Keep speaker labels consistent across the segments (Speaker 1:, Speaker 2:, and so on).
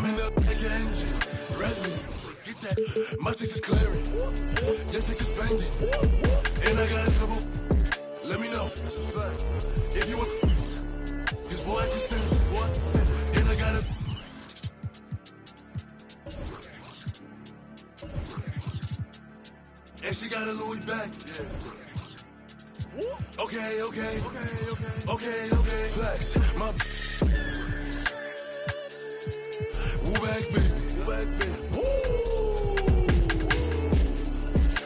Speaker 1: I'm in the back engine, resin. Get that. My chicks is clearing. Your chicks is spending. And I got a couple. Let me know. That's a fact. If you want. Cause boy, I can send it. Boy, I can send it. And I got a. And she got a Louis back. Yeah. Okay. Flex. My. Woo back, baby. Woo.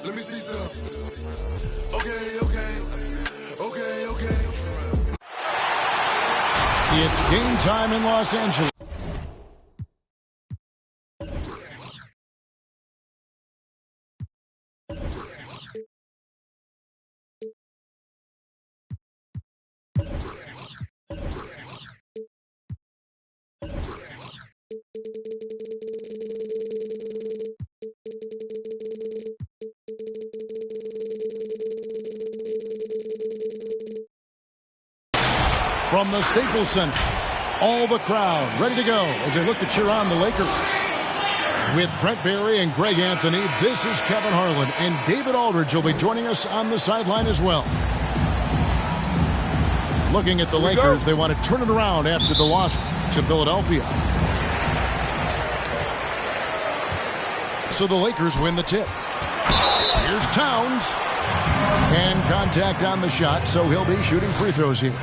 Speaker 1: Let me see some. Okay.
Speaker 2: It's game time in Los Angeles. From the Staples Center, all the crowd ready to go as they look to cheer on the Lakers. With Brent Barry and Greg Anthony, this is Kevin Harlan, and David Aldridge will be joining us on the sideline as well. Looking at the Lakers, they want to turn it around after the loss to Philadelphia. So the Lakers win the tip. Here's Towns. And contact on the shot, so he'll be shooting free throws here.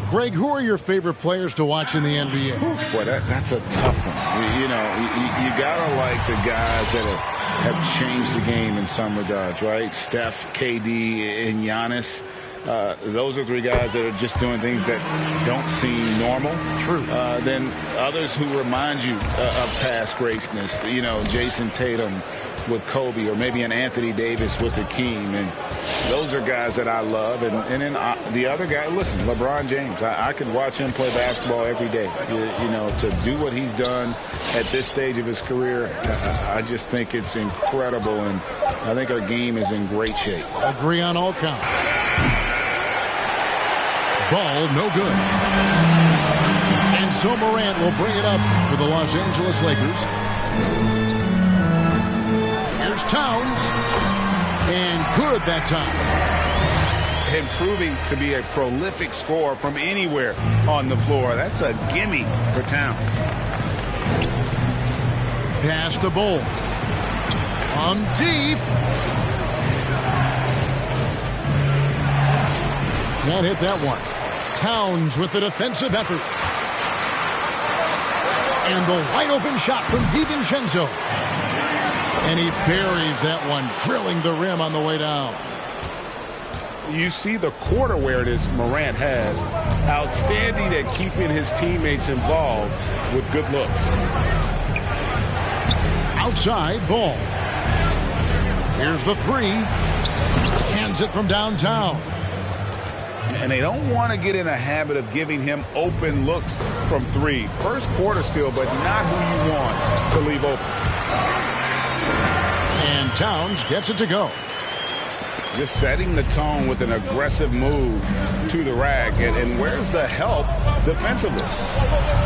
Speaker 2: Greg, who are your favorite players to watch in the NBA?
Speaker 3: Boy, that's a tough one. You gotta like the guys that have changed the game in some regards, right? Steph, KD, and Giannis. Those are three guys that are just doing things that don't seem normal.
Speaker 2: True.
Speaker 3: Then others who remind you of past greatness. Jason Tatum with Kobe, or maybe an Anthony Davis with Hakeem. And those are guys that I love. And then the other guy, listen, LeBron James. I could watch him play basketball every day. To do what he's done at this stage of his career, I just think it's incredible. And I think our game is in great shape.
Speaker 2: Agree on all counts. Ball, no good. And so Morant will bring it up for the Los Angeles Lakers. Here's Towns. And good that time.
Speaker 3: Him proving to be a prolific scorer from anywhere on the floor. That's a gimme for Towns.
Speaker 2: Pass the Bull. On deep. Can't hit that one. Towns with the defensive effort. And the wide open shot from DiVincenzo. And he buries that one, drilling the rim on the way down.
Speaker 3: You see the court awareness Morant has. Outstanding at keeping his teammates involved with good looks.
Speaker 2: Outside Ball. Here's the three. Hands it from downtown.
Speaker 3: And they don't want to get in a habit of giving him open looks from three. First quarter still, but not who you want to leave open.
Speaker 2: And Towns gets it to go.
Speaker 3: Just setting the tone with an aggressive move to the rack. And where's the help defensively?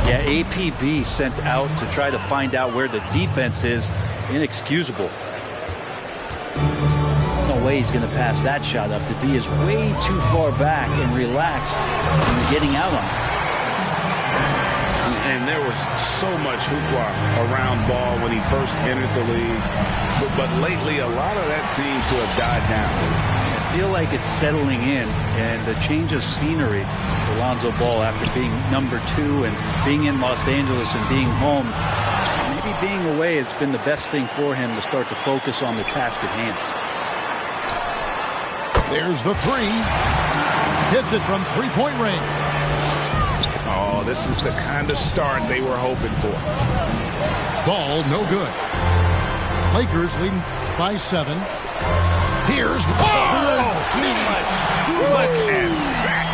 Speaker 4: Yeah, APB sent out to try to find out where the defense is. Inexcusable. No way he's going to pass that shot up. The D is way too far back and relaxed and getting out on it.
Speaker 3: And there was so much hoopla around Ball when he first entered the league. But lately, a lot of that seems to have died down.
Speaker 4: I feel like it's settling in, and the change of scenery for Lonzo Ball after being number 2 and being in Los Angeles and being home. Maybe being away has been the best thing for him to start to focus on the task at hand.
Speaker 2: There's the three. Hits it from three-point range.
Speaker 3: Oh, this is the kind of start they were hoping for.
Speaker 2: Ball, no good. Lakers leading by 7. Here's Ball.
Speaker 3: Look at that.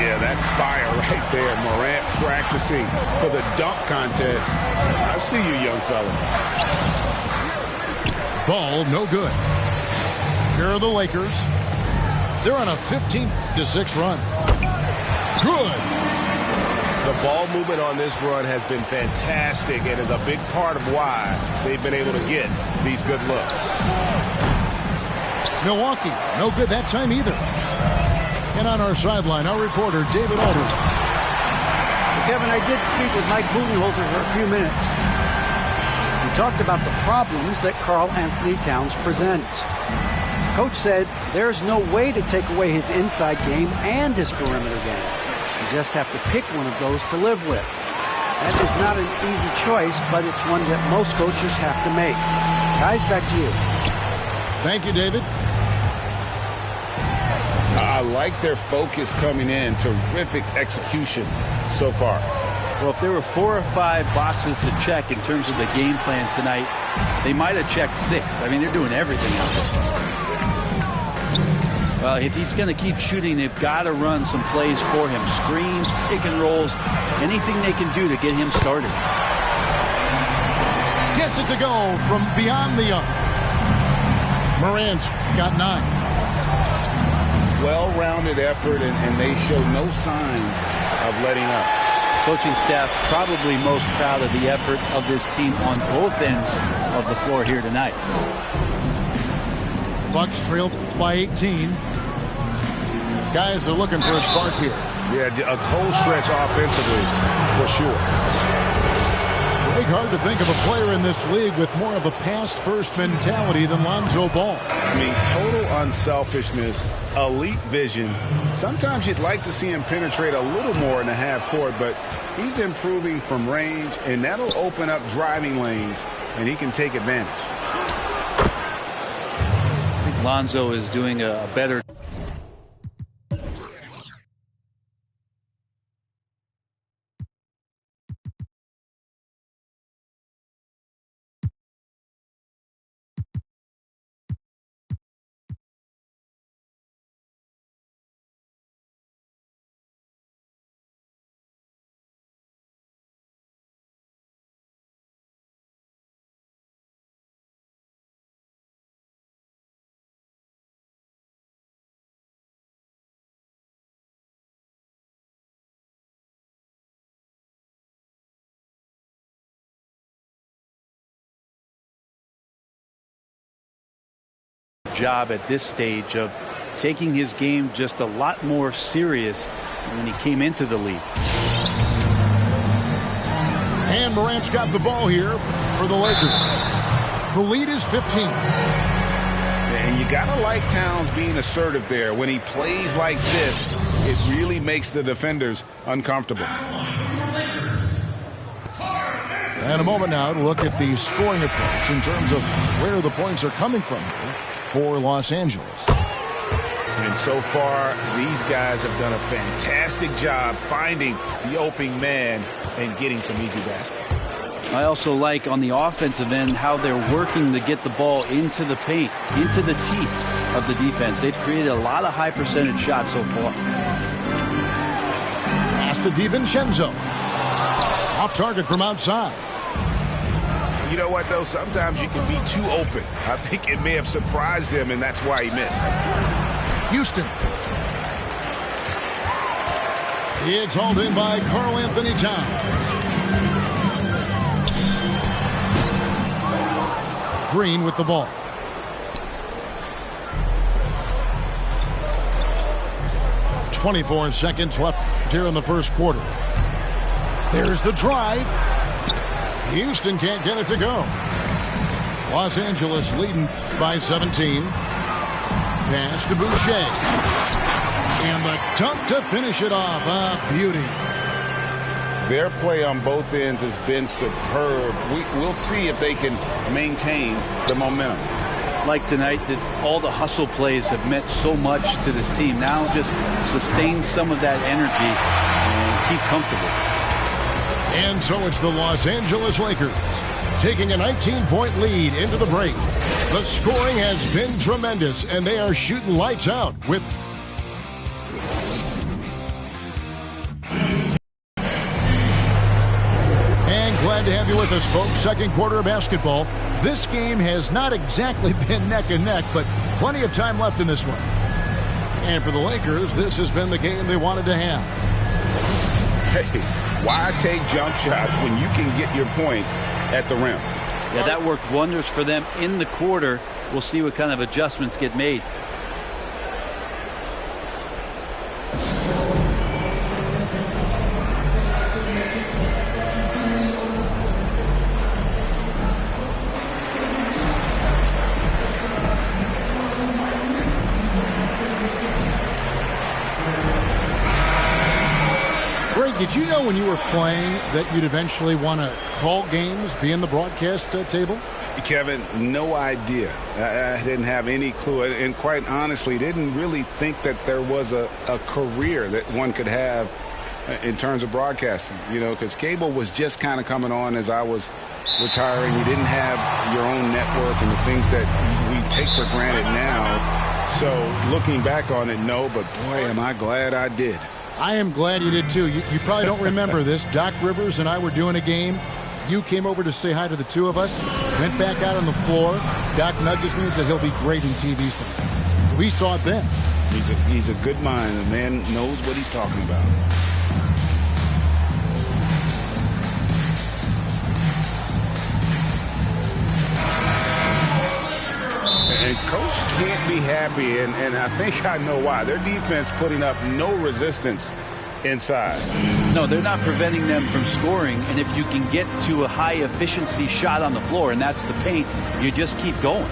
Speaker 3: Yeah, that's fire right there. Morant practicing for the dunk contest. I see you, young fella.
Speaker 2: Ball, no good. Here are the Lakers. They're on a 15-6 run. Good.
Speaker 5: The ball movement on this run has been fantastic and is a big part of why they've been able to get these good looks.
Speaker 2: Milwaukee, no good that time either. And on our sideline, our reporter, David Aldridge.
Speaker 6: Kevin, I did speak with Mike Budenholzer for a few minutes. He talked about the problems that Karl Anthony Towns presents. Coach said there's no way to take away his inside game and his perimeter game. You just have to pick one of those to live with. That is not an easy choice, but it's one that most coaches have to make. Guys, back to you.
Speaker 2: Thank you, David.
Speaker 3: I like their focus coming in. Terrific execution so far.
Speaker 4: Well, if there were 4 or 5 boxes to check in terms of the game plan tonight, they might have checked 6. I mean, they're doing everything out there. Well, if he's going to keep shooting, they've got to run some plays for him. Screens, pick and rolls, anything they can do to get him started.
Speaker 2: Gets it to go from beyond the arc. Morant's got 9.
Speaker 3: Well-rounded effort, and they show no signs of letting up.
Speaker 4: Coaching staff probably most proud of the effort of this team on both ends of the floor here tonight.
Speaker 2: Bucks trailed by 18. Guys are looking for a spark here.
Speaker 5: Yeah, a cold stretch offensively, for sure.
Speaker 2: Big hard to think of a player in this league with more of a pass-first mentality than Lonzo Ball.
Speaker 3: I mean, total unselfishness, elite vision. Sometimes you'd like to see him penetrate a little more in the half court, but he's improving from range, and that'll open up driving lanes, and he can take advantage.
Speaker 4: I think Lonzo is doing a better job at this stage of taking his game just a lot more serious than when he came into the league.
Speaker 2: And Morant's got the ball here for the Lakers. The lead is 15.
Speaker 3: And you gotta like Towns being assertive there. When he plays like this, it really makes the defenders uncomfortable.
Speaker 2: And a moment now to look at the scoring approach in terms of where the points are coming from for Los Angeles.
Speaker 3: And so far, these guys have done a fantastic job finding the opening man and getting some easy baskets.
Speaker 4: I also like on the offensive end how they're working to get the ball into the paint, into the teeth of the defense. They've created a lot of high percentage shots so far.
Speaker 2: Pass to DiVincenzo. Off target from outside.
Speaker 3: You know what, though? Sometimes you can be too open. I think it may have surprised him, and that's why he missed.
Speaker 2: Houston. It's hauled in by Karl Anthony Towns. Green with the ball. .24 seconds left here in the first quarter. There's the drive. Houston can't get it to go. Los Angeles leading by 17. Pass to Boucher. And the dunk to finish it off. A beauty.
Speaker 3: Their play on both ends has been superb. We'll see if they can maintain the momentum.
Speaker 4: Like tonight, that all the hustle plays have meant so much to this team. Now just sustain some of that energy and keep comfortable.
Speaker 2: And so it's the Los Angeles Lakers taking a 19-point lead into the break. The scoring has been tremendous, and they are shooting lights out with... And glad to have you with us, folks. Second quarter of basketball. This game has not exactly been neck and neck, but plenty of time left in this one. And for the Lakers, this has been the game they wanted to have.
Speaker 3: Hey, Why take jump shots when you can get your points at the rim?
Speaker 4: Yeah, that worked wonders for them in the quarter. We'll see what kind of adjustments get made.
Speaker 2: Did you know when you were playing that you'd eventually want to call games, be in the broadcast table?
Speaker 3: Kevin, no idea. I didn't have any clue. And quite honestly, didn't really think that there was a career that one could have in terms of broadcasting. You know, because cable was just kind of coming on as I was retiring. You didn't have your own network and the things that we take for granted now. So looking back on it, no, but boy, am I glad I did.
Speaker 2: I am glad you did, too. You probably don't remember this. Doc Rivers and I were doing a game. You came over to say hi to the two of us, went back out on the floor. Doc nudges me and said he'll be great in TV someday. We saw it then.
Speaker 3: He's a good mind. The man knows what he's talking about. And Coach can't be happy, and I think I know why. Their defense putting up no resistance inside.
Speaker 4: No, they're not preventing them from scoring, and if you can get to a high-efficiency shot on the floor, and that's the paint, you just keep going.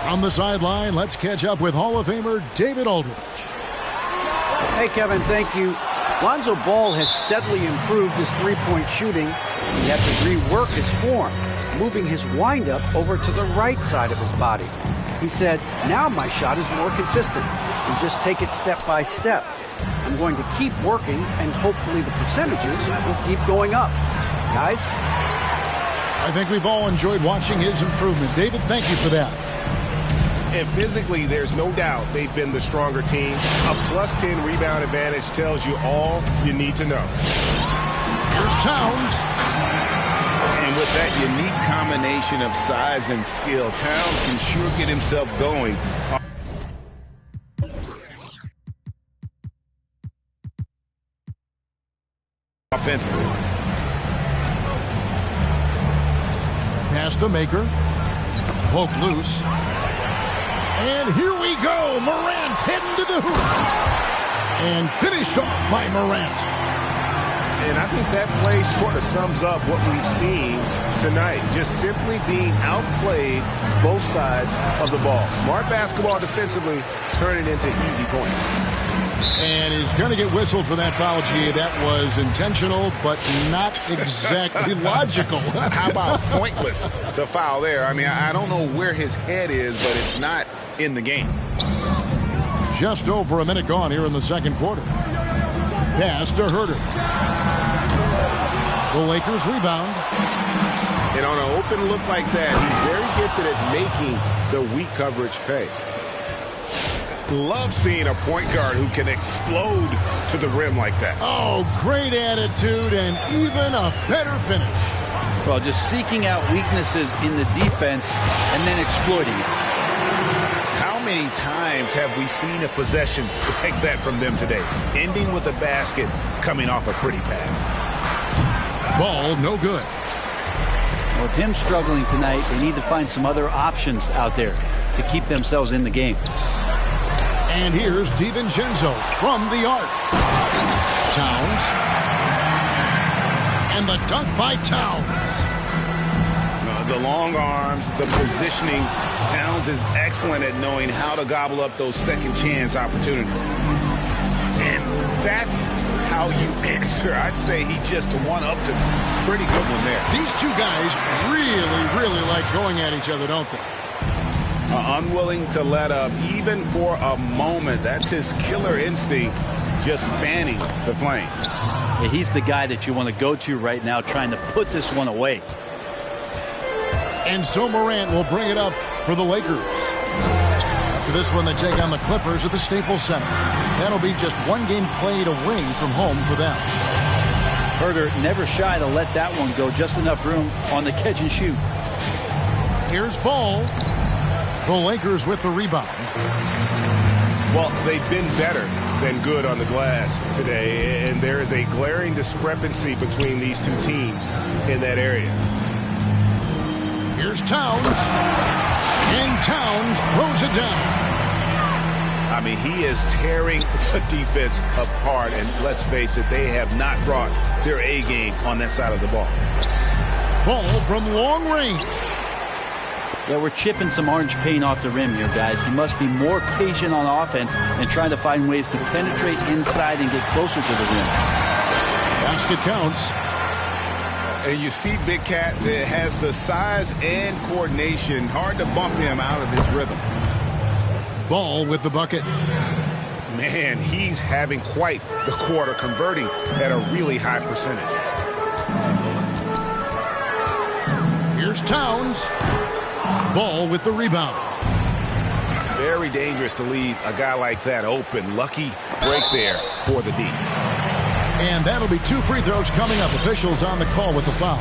Speaker 2: On the sideline, let's catch up with Hall of Famer David Aldridge.
Speaker 6: Hey, Kevin, thank you. Lonzo Ball has steadily improved his three-point shooting. He had to rework his form, moving his windup over to the right side of his body. He said, now my shot is more consistent. We just take it step by step. I'm going to keep working, and hopefully the percentages will keep going up. Guys?
Speaker 2: I think we've all enjoyed watching his improvement. David, thank you for that.
Speaker 5: And physically, there's no doubt they've been the stronger team. A +10 rebound advantage tells you all you need to know.
Speaker 2: Here's Towns.
Speaker 3: And with that unique combination of size and skill, Towns can sure get himself going. Offensively.
Speaker 2: Pass to Maker. Poke loose. And here we go. Morant heading to the hoop. And finished off by Morant.
Speaker 5: And I think that play sort of sums up what we've seen tonight. Just simply being outplayed both sides of the ball. Smart basketball defensively, turning into easy points.
Speaker 2: And he's going to get whistled for that foul, G. That was intentional, but not exactly logical.
Speaker 3: How about pointless to foul there? I mean, I don't know where his head is, but it's not in the game.
Speaker 2: Just over a minute gone here in the second quarter. Pass to Herter. The Lakers rebound.
Speaker 5: And on an open look like that, he's very gifted at making the weak coverage pay. Love seeing a point guard who can explode to the rim like that.
Speaker 2: Oh, great attitude and even a better finish.
Speaker 4: Well, just seeking out weaknesses in the defense and then exploiting it.
Speaker 3: How many times have we seen a possession like that from them today? Ending with a basket, coming off a pretty pass.
Speaker 2: Ball no good.
Speaker 4: Well, with him struggling tonight, they need to find some other options out there to keep themselves in the game.
Speaker 2: And here's DiVincenzo from the arc. Towns. And the dunk by Towns.
Speaker 5: The long arms, the positioning. Towns is excellent at knowing how to gobble up those second chance opportunities. And that's how you answer. I'd say he just one-upped a pretty good one there.
Speaker 2: These two guys really like going at each other, don't they?
Speaker 5: Unwilling to let up even for a moment. That's his killer instinct, just fanning the flame.
Speaker 4: Yeah, he's the guy that you want to go to right now, trying to put this one away.
Speaker 2: And so Morant will bring it up for the Lakers. After this one, they take on the Clippers at the Staples Center. That'll be just one game played away from home for them.
Speaker 4: Herter never shy to let that one go. Just enough room on the catch and shoot.
Speaker 2: Here's Ball. The Lakers with the rebound.
Speaker 5: Well, they've been better than good on the glass today, and there is a glaring discrepancy between these two teams in that area.
Speaker 2: Here's Towns. And Towns throws it down.
Speaker 5: I mean, he is tearing the defense apart, and let's face it, they have not brought their A game on that side of the ball.
Speaker 2: Ball from long range.
Speaker 4: Yeah, we're chipping some orange paint off the rim here, guys. He must be more patient on offense and trying to find ways to penetrate inside and get closer to the rim.
Speaker 2: Basket counts.
Speaker 5: And you see Big Cat that has the size and coordination. Hard to bump him out of his rhythm.
Speaker 2: Ball with the bucket.
Speaker 5: Man, he's having quite the quarter, converting at a really high percentage.
Speaker 2: Here's Towns. Ball with the rebound.
Speaker 5: Very dangerous to leave a guy like that open. Lucky break there for the D.
Speaker 2: And that'll be 2 free throws coming up. Officials on the call with the foul.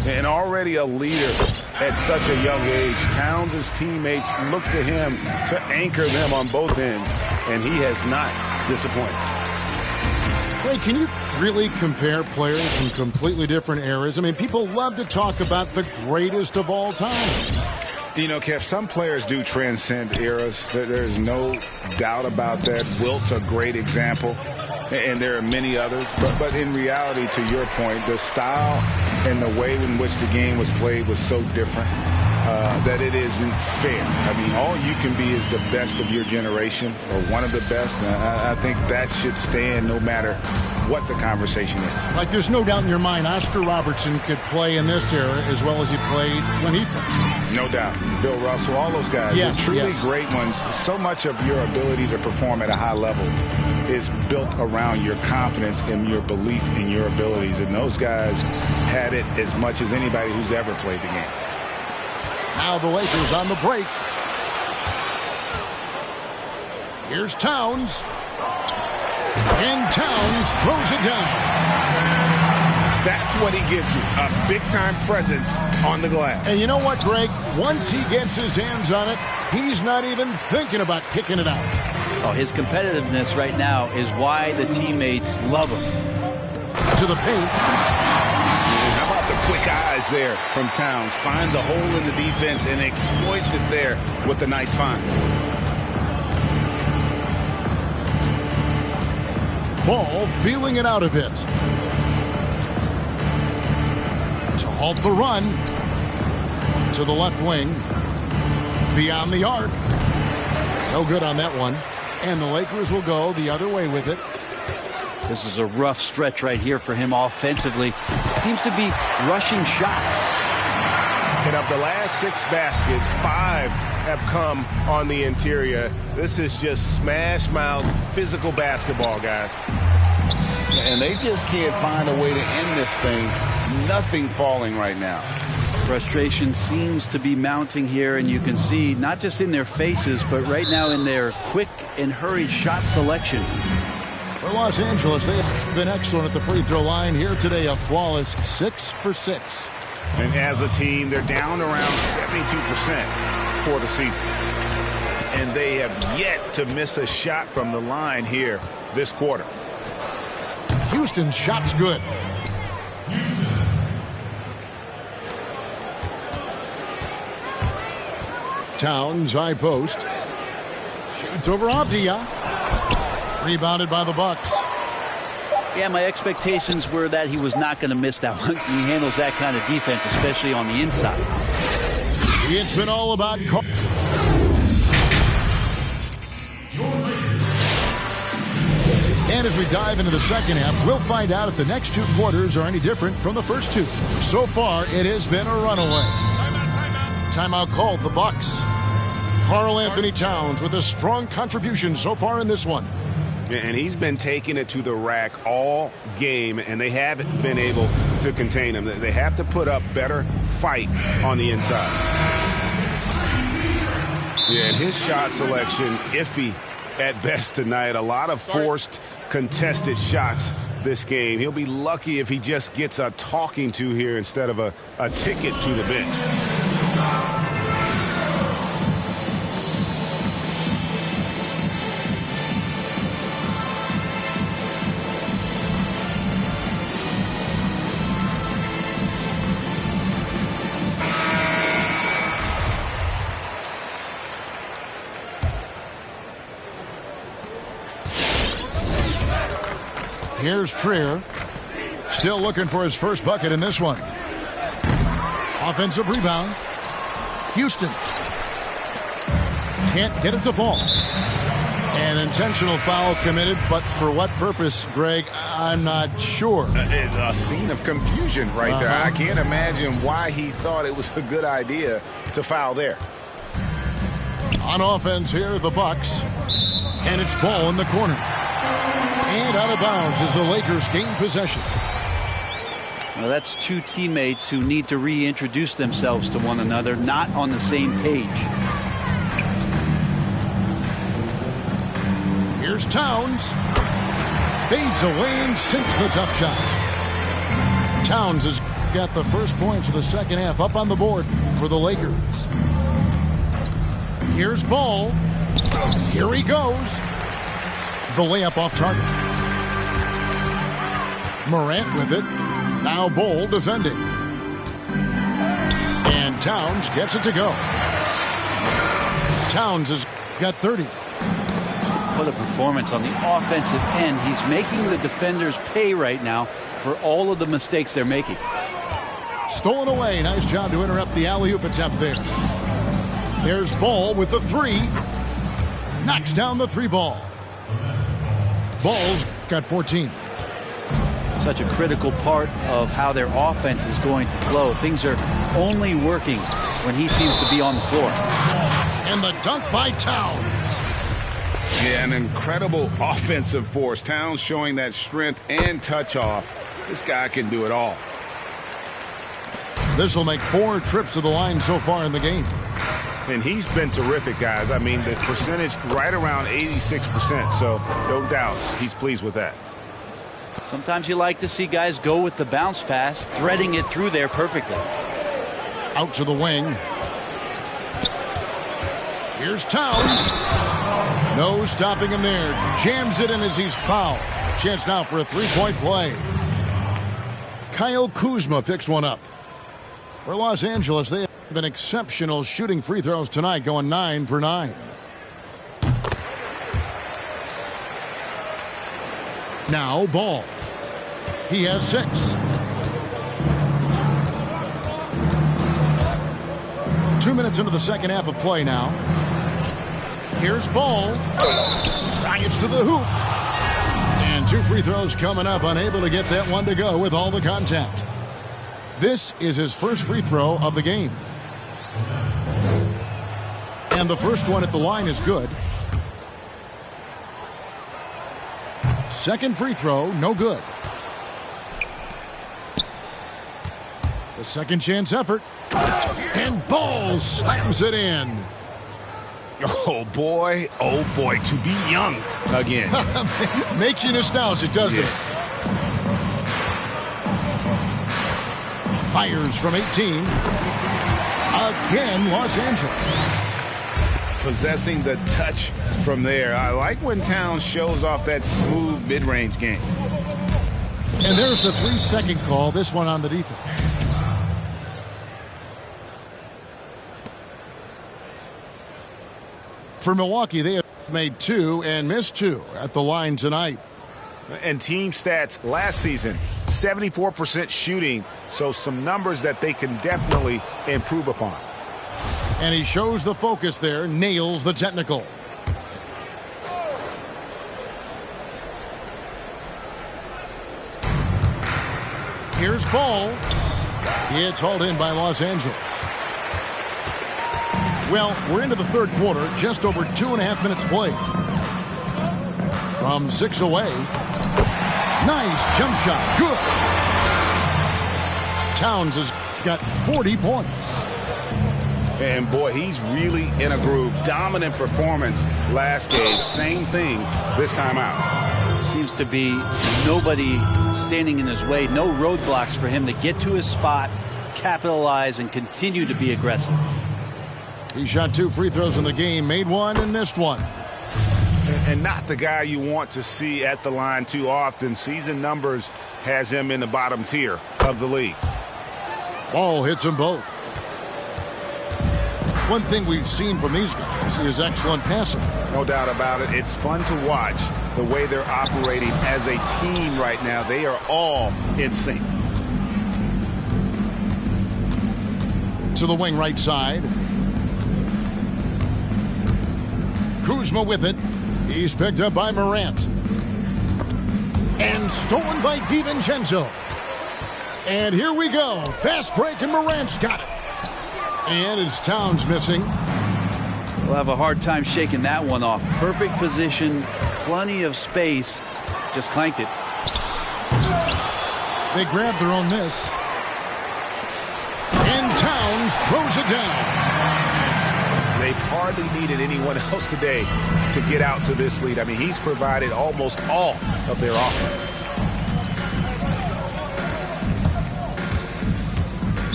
Speaker 5: And already a leader at such a young age. Towns' teammates look to him to anchor them on both ends, and he has not disappointed.
Speaker 2: Ray, can you really compare players from completely different eras? I mean, people love to talk about the greatest of all time.
Speaker 3: You know, Kev, some players do transcend eras. There's no doubt about that. Wilt's a great example, and there are many others. But in reality, to your point, the style and the way in which the game was played was so different that it isn't fair. I mean, all you can be is the best of your generation or one of the best. And I think that should stand no matter what the conversation is.
Speaker 2: Like, there's no doubt in your mind Oscar Robertson could play in this era as well as he played when he played.
Speaker 3: No doubt. Bill Russell, all those guys.
Speaker 2: Yes,
Speaker 3: they're truly
Speaker 2: yes.
Speaker 3: great ones. So much of your ability to perform at a high level is built around your confidence and your belief in your abilities. And those guys had it as much as anybody who's ever played the game.
Speaker 2: Now the Lakers on the break. Here's Towns. And Towns throws it down.
Speaker 5: That's what he gives you, a big-time presence on the glass.
Speaker 2: And you know what, Greg? Once he gets his hands on it, he's not even thinking about kicking it out.
Speaker 4: Oh, his competitiveness right now is why the teammates love him.
Speaker 2: To the paint.
Speaker 5: How about the quick eyes there from Towns? Finds a hole in the defense and exploits it there with a nice find.
Speaker 2: Ball feeling it out a bit. To halt the run. To the left wing. Beyond the arc. No good on that one. And the Lakers will go the other way with it.
Speaker 4: This is a rough stretch right here for him offensively. Seems to be rushing shots.
Speaker 5: And of the last 6 baskets, 5 have come on the interior. This is just smash mouth physical basketball, guys.
Speaker 3: And they just can't find a way to end this thing. Nothing falling right now.
Speaker 4: Frustration seems to be mounting here, and you can see not just in their faces, but right now in their quick and hurried shot selection.
Speaker 2: For Los Angeles, they have been excellent at the free throw line here today. A flawless 6 for 6.
Speaker 5: And as a team, they're down around 72% for the season. And they have yet to miss a shot from the line here this quarter.
Speaker 2: Houston's shot's good. Towns, high post. Shoots over Abdia. Rebounded by the Bucks.
Speaker 4: Yeah, my expectations were that he was not going to miss that one. He handles that kind of defense, especially on the inside.
Speaker 2: It's been all about And as we dive into the second half, we'll find out if the next two quarters are any different from the first two. So far, it has been a runaway. Timeout called, the Bucks. Karl Anthony Towns with a strong contribution so far in this one.
Speaker 5: And he's been taking it to the rack all game, and they haven't been able to contain him. They have to put up better fight on the inside. Yeah, and his shot selection, iffy at best tonight. A lot of forced, contested shots this game. He'll be lucky if he just gets a talking to here instead of a ticket to the bench.
Speaker 2: Here's Trier. Still looking for his first bucket in this one. Offensive rebound. Houston. Can't get it to fall. An intentional foul committed, but for what purpose, Greg, I'm not sure.
Speaker 3: A scene of confusion right there. I can't imagine why he thought it was a good idea to foul there.
Speaker 2: On offense here, the Bucks. And it's ball in the corner. And out of bounds as the Lakers gain possession.
Speaker 4: Well, that's two teammates who need to reintroduce themselves to one another, not on the same page.
Speaker 2: Here's Towns. Fades away and sinks the tough shot. Towns has got the first points of the second half up on the board for the Lakers. Here's Ball. Here he goes. The layup off target. Morant with it. Now Ball defending. And Towns gets it to go. Towns has got 30.
Speaker 4: What a performance on the offensive end. He's making the defenders pay right now for all of the mistakes they're making.
Speaker 2: Stolen away. Nice job to interrupt the alley-oop attempt there. There's Ball with the three. Knocks down the three ball. Ball's got 14.
Speaker 4: Such a critical part of how their offense is going to flow. Things are only working when he seems to be on the floor.
Speaker 2: And the dunk by Towns.
Speaker 3: Yeah, an incredible offensive force. Towns showing that strength and touch off. This guy can do it all.
Speaker 2: This will make 4 trips to the line so far in the game.
Speaker 5: And he's been terrific, guys. I mean, the percentage right around 86%, so no doubt he's pleased with that.
Speaker 4: Sometimes you like to see guys go with the bounce pass, threading it through there perfectly.
Speaker 2: Out to the wing. Here's Towns. No stopping him there. Jams it in as he's fouled. Chance now for a three-point play. Kyle Kuzma picks one up. For Los Angeles, they have been exceptional shooting free throws tonight, going 9 for 9. Now Ball. He has 6. Two minutes into the second half of play now. Here's Ball. Drives to the hoop. And 2 free throws coming up, unable to get that one to go with all the contact. This is his first free throw of the game. And the first one at the line is good. Second free throw, no good. The second chance effort. And Ball slams it in.
Speaker 5: Oh, boy, to be young again.
Speaker 2: Makes you nostalgic, doesn't it? Fires from 18. Again, Los Angeles.
Speaker 3: Possessing the touch from there. I like when Towns shows off that smooth mid-range game.
Speaker 2: And there's the 3-second call, this one on the defense. For Milwaukee, they have Made 2 and missed 2 at the line tonight.
Speaker 5: And team stats last season, 74% shooting, so some numbers that they can definitely improve upon.
Speaker 2: And he shows the focus there, nails the technical. Here's ball. It's hauled in by Los Angeles. Well, we're into the third quarter, just over 2.5 minutes played. From 6 away. Nice jump shot. Good. Towns has got 40 points.
Speaker 5: And boy, he's really in a groove. Dominant performance last game. Same thing this time out.
Speaker 4: Seems to be nobody standing in his way. No roadblocks for him to get to his spot, capitalize, and continue to be aggressive.
Speaker 2: He shot 2 free throws in the game, made 1 and missed 1.
Speaker 5: And not the guy you want to see at the line too often. Season numbers has him in the bottom tier of the league.
Speaker 2: Ball hits them both. One thing we've seen from these guys is excellent passing.
Speaker 5: No doubt about it. It's fun to watch the way they're operating as a team right now. They are all in sync.
Speaker 2: To the wing right side. Kuzma with it. He's picked up by Morant. And stolen by DiVincenzo. And here we go. Fast break, and Morant's got it. And it's Towns missing.
Speaker 4: We'll have a hard time shaking that one off. Perfect position, plenty of space. Just clanked it.
Speaker 2: They grabbed their own miss. And Towns throws it down.
Speaker 5: They've hardly needed anyone else today to get out to this lead. I mean, he's provided almost all of their offense.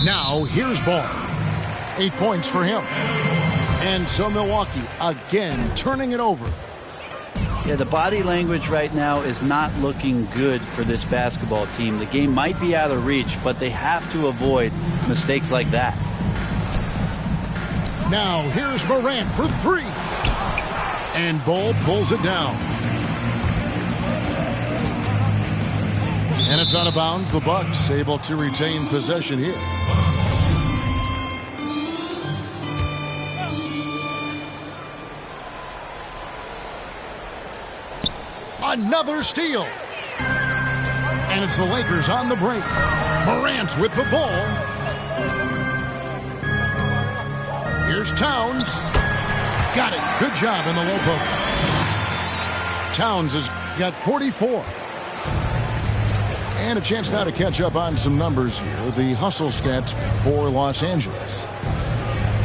Speaker 2: Now, here's ball. 8 points for him. And so Milwaukee again turning it over.
Speaker 4: Yeah, the body language right now is not looking good for this basketball team. The game might be out of reach, but they have to avoid mistakes like that.
Speaker 2: Now, here's Morant for 3. And Ball pulls it down. And it's out of bounds. The Bucks able to retain possession here. Another steal. And it's the Lakers on the break. Morant with the ball. Here's Towns. Got it. Good job in the low post. Towns has got 44. And a chance now to catch up on some numbers here. The hustle stats for Los Angeles.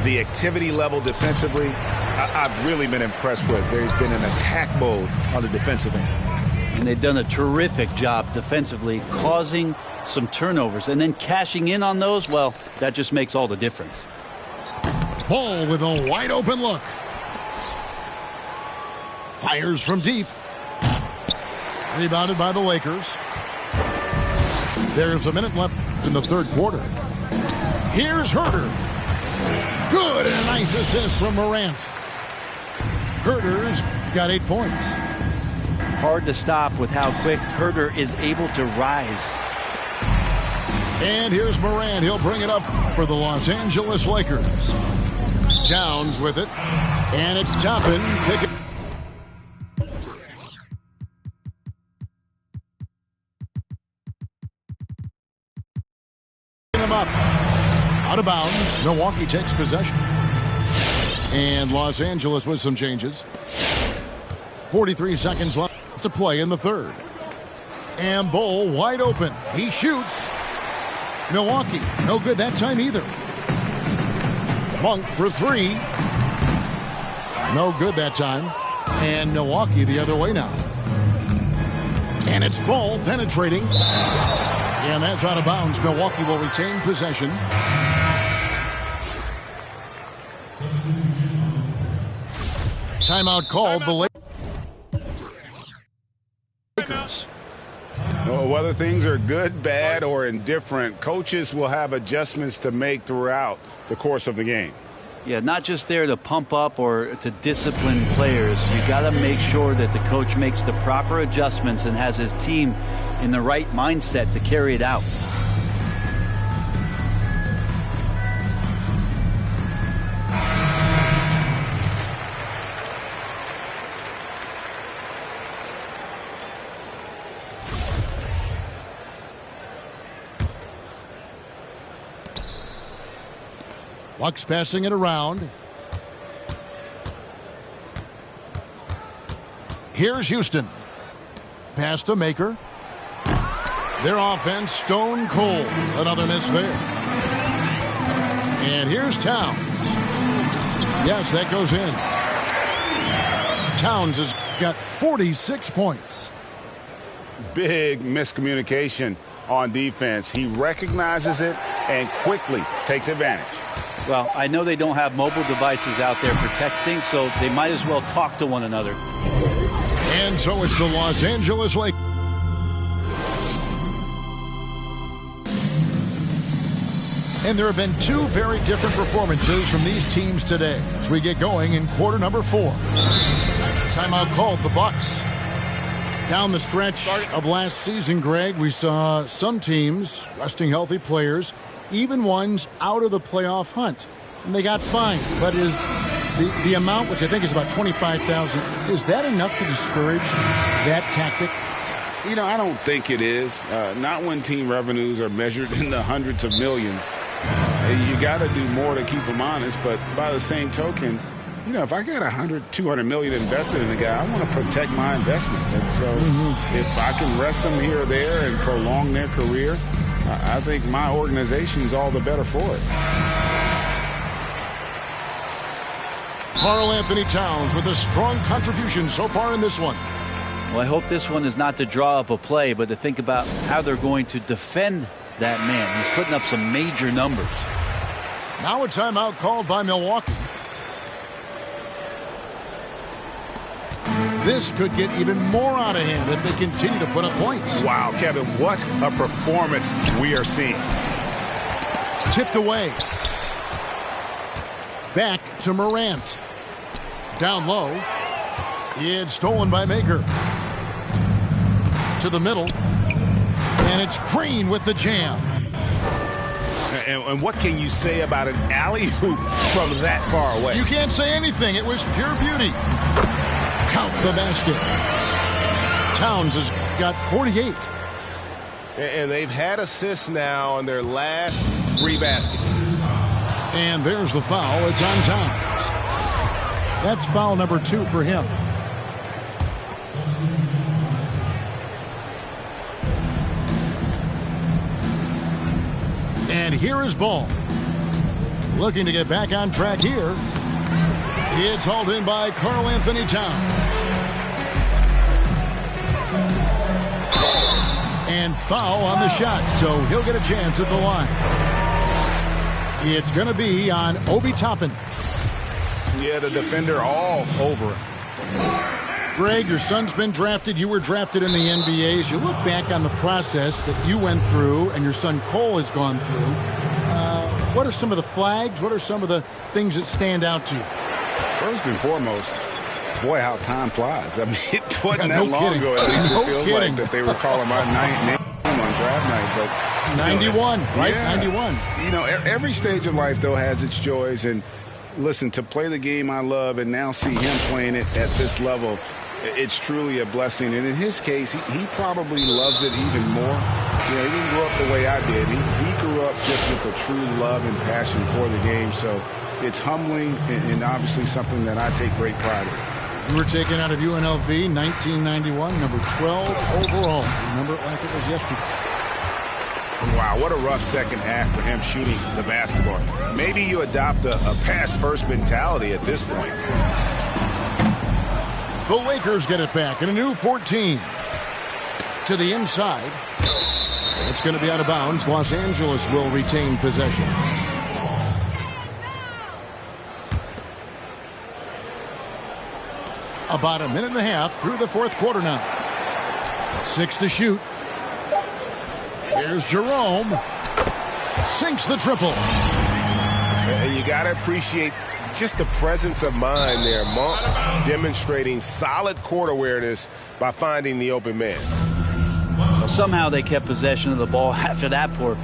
Speaker 5: The activity level defensively, I've really been impressed with. There's been an attack mode on the defensive end.
Speaker 4: And they've done a terrific job defensively, causing some turnovers. And then cashing in on those, well, that just makes all the difference.
Speaker 2: Ball with a wide open look. Fires from deep. Rebounded by the Lakers. There's a minute left in the third quarter. Here's Herter. Good, and a nice assist from Morant. Herter's got 8 points.
Speaker 4: Hard to stop with how quick Herter is able to rise.
Speaker 2: And here's Morant. He'll bring it up for the Los Angeles Lakers. Towns with it. And it's Toppin. Pick him up. Out of bounds. Milwaukee takes possession. And Los Angeles with some changes. 43 seconds left to play in the third. And Bull wide open. He shoots. Milwaukee, no good that time either. Monk for 3. No good that time. And Milwaukee the other way now. And it's Bull penetrating. And that's out of bounds. Milwaukee will retain possession. Timeout called. The Lakers.
Speaker 5: Well, whether things are good, bad, or indifferent, coaches will have adjustments to make throughout the course of the game.
Speaker 4: Yeah, not just there to pump up or to discipline players. You got to make sure that the coach makes the proper adjustments and has his team in the right mindset to carry it out.
Speaker 2: Bucks passing it around. Here's Houston. Pass to Maker. Their offense stone cold. Another miss there. And here's Towns. Yes, that goes in. Towns has got 46 points.
Speaker 5: Big miscommunication on defense. He recognizes it and quickly takes advantage.
Speaker 4: Well, I know they don't have mobile devices out there for texting, so they might as well talk to one another.
Speaker 2: And so it's the Los Angeles Lakers. And there have been two very different performances from these teams today as we get going in quarter number 4. Timeout called the Bucks. Down the stretch of last season, Greg, we saw some teams resting healthy players, even ones out of the playoff hunt, and they got fined. But is the amount, which I think is about $25,000, is that enough to discourage that tactic?
Speaker 3: You know, I don't think it is. Not when team revenues are measured in the hundreds of millions. You got to do more to keep them honest, but by the same token, you know, if I got $200 million invested in a guy, I want to protect my investment. And so if I can rest them here or there and prolong their career, I think my organization is all the better for it.
Speaker 2: Karl Anthony Towns with a strong contribution so far in this one.
Speaker 4: Well, I hope this one is not to draw up a play, but to think about how they're going to defend that man. He's putting up some major numbers.
Speaker 2: Now a timeout called by Milwaukee. This could get even more out of hand if they continue to put up points.
Speaker 5: Wow, Kevin, what a performance we are seeing.
Speaker 2: Tipped away. Back to Morant. Down low. It's stolen by Maker. To the middle. And it's Green with the jam.
Speaker 5: And what can you say about an alley-oop from that far away?
Speaker 2: You can't say anything. It was pure beauty. Count the basket. Towns has got 48.
Speaker 5: And they've had assists now in their last 3 baskets.
Speaker 2: And there's the foul. It's on Towns. That's foul number 2 for him. And here is Ball. Looking to get back on track here. It's hauled in by Karl Anthony Towns. And foul on the shot, so he'll get a chance at the line. It's going to be on Obi Toppin.
Speaker 5: Yeah, the defender all over him.
Speaker 2: Greg, your son's been drafted. You were drafted in the NBA. As you look back on the process that you went through and your son Cole has gone through, what are some of the flags? What are some of the things that stand out to you?
Speaker 3: First and foremost, boy, how time flies. I mean, it wasn't that long
Speaker 2: kidding.
Speaker 3: ago, at least
Speaker 2: No
Speaker 3: it feels
Speaker 2: kidding.
Speaker 3: like, that they were calling my name on draft night. But
Speaker 2: 91, right?
Speaker 3: Yeah.
Speaker 2: 91.
Speaker 3: You know, every stage of life, though, has its joys. And listen, to play the game I love and now see him playing it at this level, it's truly a blessing. And in his case, he probably loves it even more. You know, he didn't grow up the way I did. He grew up just with a true love and passion for the game. So it's humbling and obviously something that I take great pride in.
Speaker 2: You were taken out of UNLV, 1991, number 12 overall. Remember it like it was yesterday.
Speaker 5: Wow, what a rough second half for him shooting the basketball. Maybe you adopt a pass-first mentality at this point.
Speaker 2: The Lakers get it back in a new 14. To the inside. It's going to be out of bounds. Los Angeles will retain possession. About a minute and a half through the fourth quarter now. 6 to shoot. Here's Jerome. Sinks the triple.
Speaker 5: And you got to appreciate just the presence of mind there. Monk demonstrating solid court awareness by finding the open man.
Speaker 4: Well, somehow they kept possession of the ball after that poor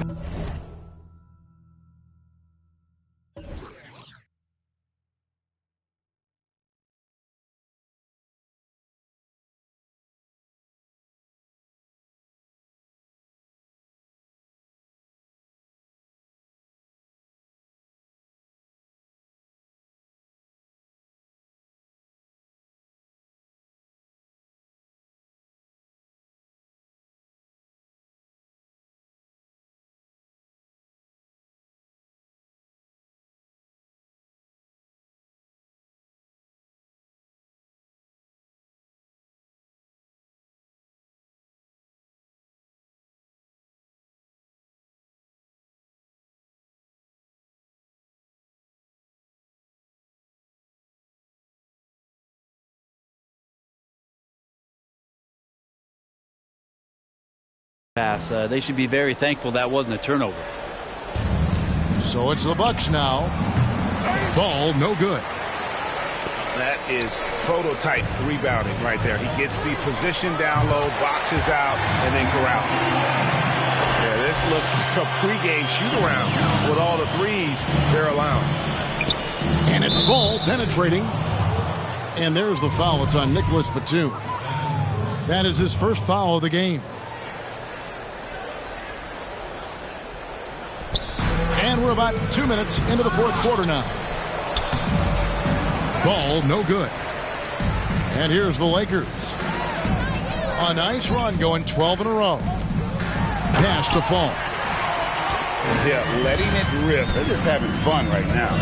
Speaker 4: pass. They should be very thankful that wasn't a turnover.
Speaker 2: So it's the Bucks now. Ball no good.
Speaker 5: That is prototype rebounding right there. He gets the position down low, boxes out, and then corrals it. Yeah, this looks like a pregame shoot-around with all the threes they're allowing.
Speaker 2: And it's Ball penetrating. And there's the foul. It's on Nicholas Batum. That is his first foul of the game. And we're about 2 minutes into the fourth quarter now. Ball no good. And here's the Lakers. A nice run going 12 in a row. Pass to Fall.
Speaker 3: Yeah, letting it rip. They're just having fun right now.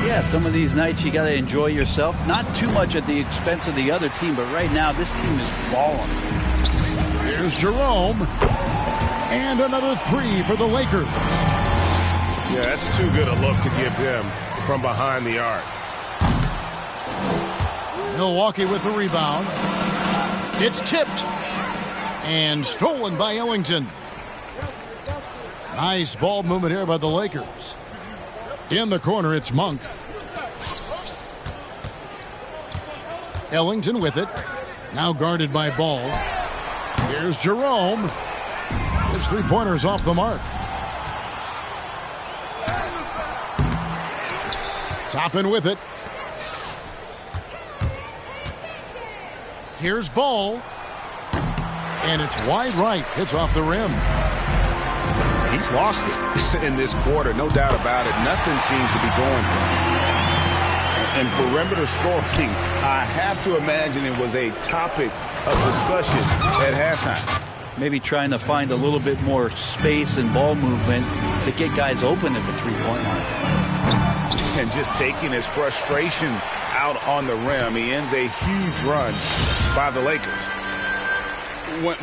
Speaker 4: Yeah, some of these nights you got to enjoy yourself. Not too much at the expense of the other team, but right now this team is balling.
Speaker 2: Here's Jerome. And another three for the Lakers.
Speaker 5: Yeah, that's too good a look to give them from behind the arc.
Speaker 2: Milwaukee with the rebound. It's tipped. And stolen by Ellington. Nice ball movement here by the Lakers. In the corner, it's Monk. Ellington with it. Now guarded by Ball. Here's Jerome. His three-pointer's off the mark. Toppin with it. Here's Ball. And it's wide right. It's off the rim.
Speaker 5: He's lost it in this quarter, no doubt about it. Nothing seems to be going for him. And perimeter scoring, I have to imagine it was a topic of discussion at halftime.
Speaker 4: Maybe trying to find a little bit more space and ball movement to get guys open at the three-point line.
Speaker 3: And just taking his frustration out on the rim. He ends a huge run by the Lakers.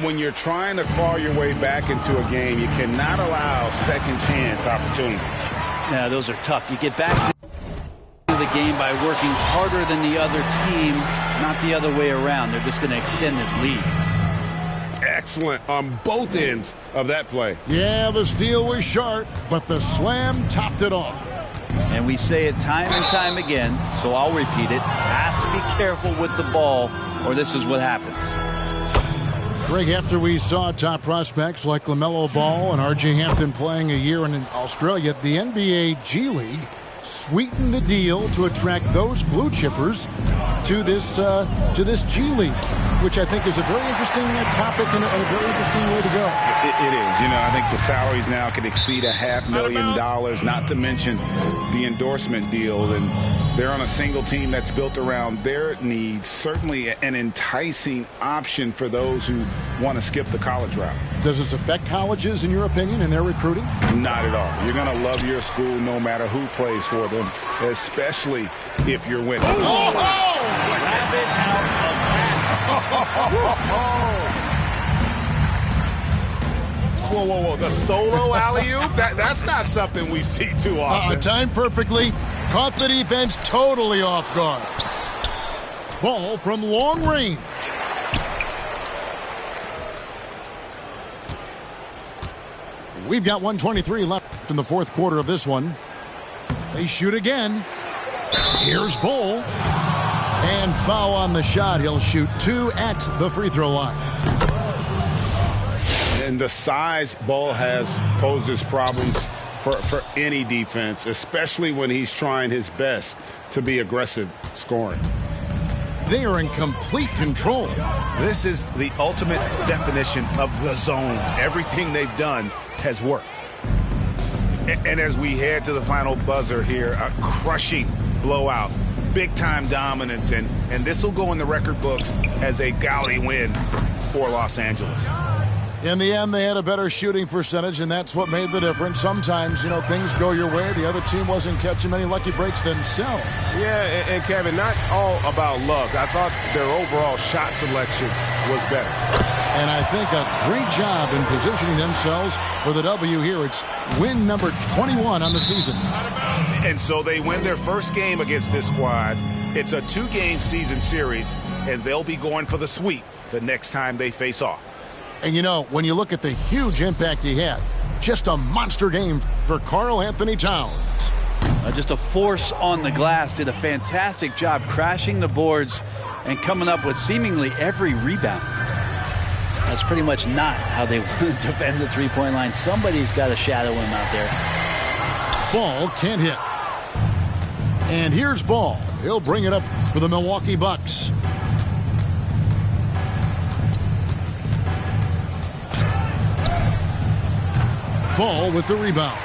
Speaker 3: When you're trying to claw your way back into a game, you cannot allow second chance opportunities.
Speaker 4: Yeah, those are tough. You get back to the game by working harder than the other team, not the other way around. They're just going to extend this lead.
Speaker 5: Excellent on both ends of that play.
Speaker 2: Yeah, the steal was sharp, but the slam topped it off.
Speaker 4: And we say it time and time again, so I'll repeat it. Have to be careful with the ball, or this is what happens.
Speaker 2: Greg, after we saw top prospects like LaMelo Ball and R.J. Hampton playing a year in Australia, the NBA G League sweetened the deal to attract those blue chippers to this G League, which I think is a very interesting topic and a very interesting way to go.
Speaker 3: It is. You know, I think the salaries now could exceed $500,000, not to mention the endorsement deals. And they're on a single team that's built around their needs. Certainly an enticing option for those who want to skip the college route.
Speaker 2: Does this affect colleges, in your opinion, in their recruiting?
Speaker 3: Not at all. You're going to love your school no matter who plays for them, especially if you're winning.
Speaker 4: Grab it out of
Speaker 5: Whoa, whoa, whoa. The solo alley-oop? That's not something we see too often.
Speaker 2: Timed perfectly. Caught the defense totally off guard. Ball from long range. We've got 1:23 left in the fourth quarter of this one. They shoot again. Here's Bull. And foul on the shot. He'll shoot 2 at the free throw line.
Speaker 3: And the size Bull has poses problems for any defense, especially when he's trying his best to be aggressive scoring.
Speaker 2: They are in complete control.
Speaker 5: This is the ultimate definition of the zone. Everything they've done has worked. And as we head to the final buzzer here, a crushing blowout, big-time dominance, and this will go in the record books as a gaudy win for Los Angeles.
Speaker 2: In the end, they had a better shooting percentage, and that's what made the difference. Sometimes, things go your way. The other team wasn't catching many lucky breaks themselves.
Speaker 5: Yeah, and Kevin, not all about luck. I thought their overall shot selection was better.
Speaker 2: And I think a great job in positioning themselves for the W here. It's win number 21 on the season.
Speaker 5: And so they win their first game against this squad. It's a 2-game season series, and they'll be going for the sweep the next time they face off.
Speaker 2: And when you look at the huge impact he had, just a monster game for Karl Anthony Towns.
Speaker 4: Just a force on the glass, did a fantastic job crashing the boards and coming up with seemingly every rebound. That's pretty much not how they want to defend the three-point line. Somebody's got to shadow him out there.
Speaker 2: Fall can't hit. And here's Ball. He'll bring it up for the Milwaukee Bucks. Fall with the rebound.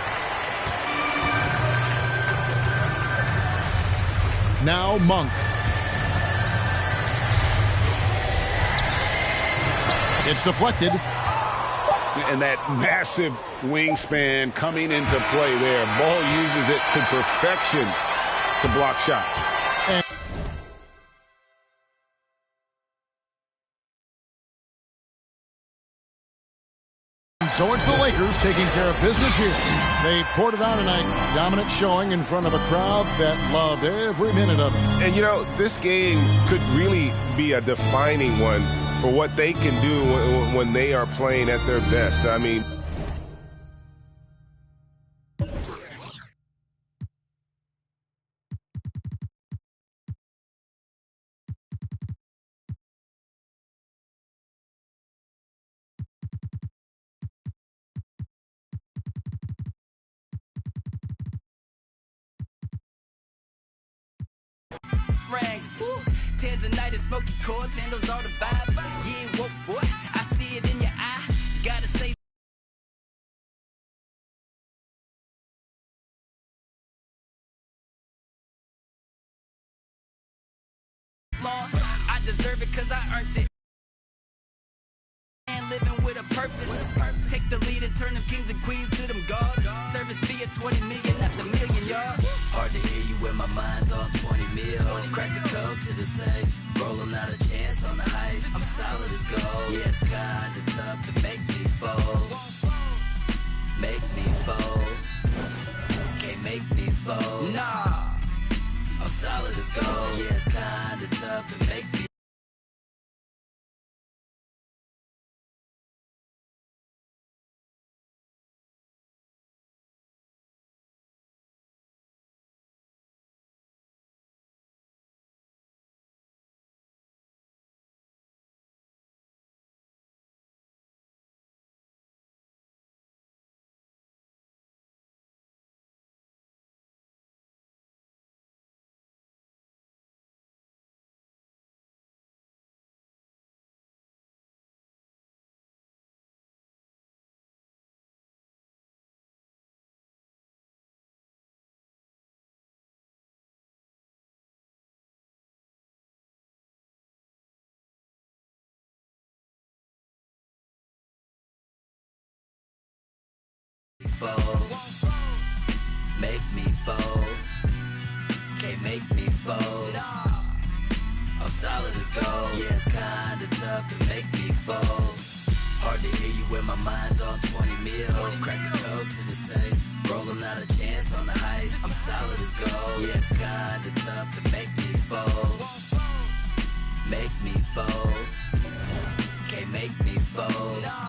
Speaker 2: Now Monk. It's deflected.
Speaker 3: And that massive wingspan coming into play there. Ball uses it to perfection to block shots.
Speaker 2: So it's the Lakers taking care of business here. They poured it on tonight. Dominant showing in front of a crowd that loved every minute of it.
Speaker 5: And, this game could really be a defining one for what they can do when they are playing at their best. I mean,
Speaker 7: Ranks, tens a night and smoky chords, handles all the vibes. Yeah, woke boy, I see it in your eye. Gotta say, I deserve it cause I earned it. And living with a purpose. Take the lead and turn them kings and queens to them gods. Service fee at 20 million, not the million, y'all. Hard to hear you when my mind's on 20 mil. Crack the code to the safe. Rollin' out a chance on the heist. I'm solid as gold. Yeah, it's kinda tough to make me fold. Make me fold. Can't make me fold. Nah. I'm solid as gold. Yeah, it's kinda tough to make me fold. Make me fold. Can't make me fold. I'm solid as gold. Yeah, it's kinda tough to make me fold. Hard to hear you when my mind's on 20 mil. Crack the code to the safe. Rollin' out a chance on the heist. I'm solid as gold. Yeah, it's kinda tough to make me fold. Make me fold. Can't make me fold.